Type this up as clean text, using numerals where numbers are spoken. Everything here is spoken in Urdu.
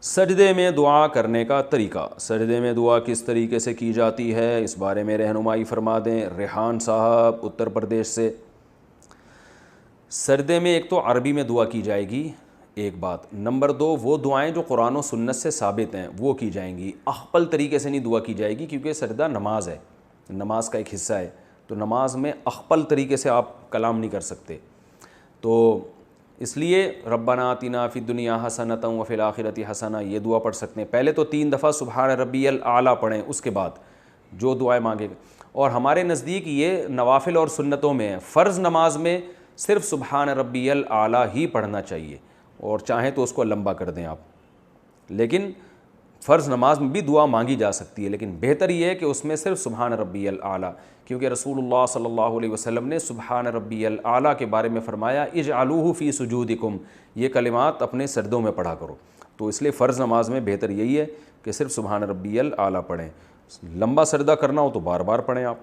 سجدے میں دعا کرنے کا طریقہ، سجدے میں دعا کس طریقے سے کی جاتی ہے، اس بارے میں رہنمائی فرما دیں ریحان صاحب اتر پردیش سے۔ سجدے میں ایک تو عربی میں دعا کی جائے گی، ایک بات، نمبر دو وہ دعائیں جو قرآن و سنت سے ثابت ہیں وہ کی جائیں گی۔ اخپل طریقے سے نہیں دعا کی جائے گی، کیونکہ سجدہ نماز ہے، نماز کا ایک حصہ ہے، تو نماز میں اخپل طریقے سے آپ کلام نہیں کر سکتے۔ تو اس لیے ربنا آتنا فی الدنیا حسنۃ وفی الآخرۃ حسنہ یہ دعا پڑھ سکتے ہیں۔ پہلے تو 3 دفعہ سبحان ربی الاعلیٰ پڑھیں، اس کے بعد جو دعائیں مانگے گا۔ اور ہمارے نزدیک یہ نوافل اور سنتوں میں ہے، فرض نماز میں صرف سبحان ربی الاعلیٰ ہی پڑھنا چاہیے، اور چاہیں تو اس کو لمبا کر دیں آپ، لیکن فرض نماز میں بھی دعا مانگی جا سکتی ہے، لیکن بہتر یہ ہے کہ اس میں صرف سبحان ربی الاعلیٰ، کیونکہ رسول اللہ صلی اللہ علیہ وسلم نے سبحان ربی الاعلیٰ کے بارے میں فرمایا اجعلوہ فی سجودکم، یہ کلمات اپنے سجدوں میں پڑھا کرو۔ تو اس لیے فرض نماز میں بہتر یہی ہے کہ صرف سبحان ربی الاعلیٰ پڑھیں، لمبا سجدہ کرنا ہو تو بار بار پڑھیں آپ۔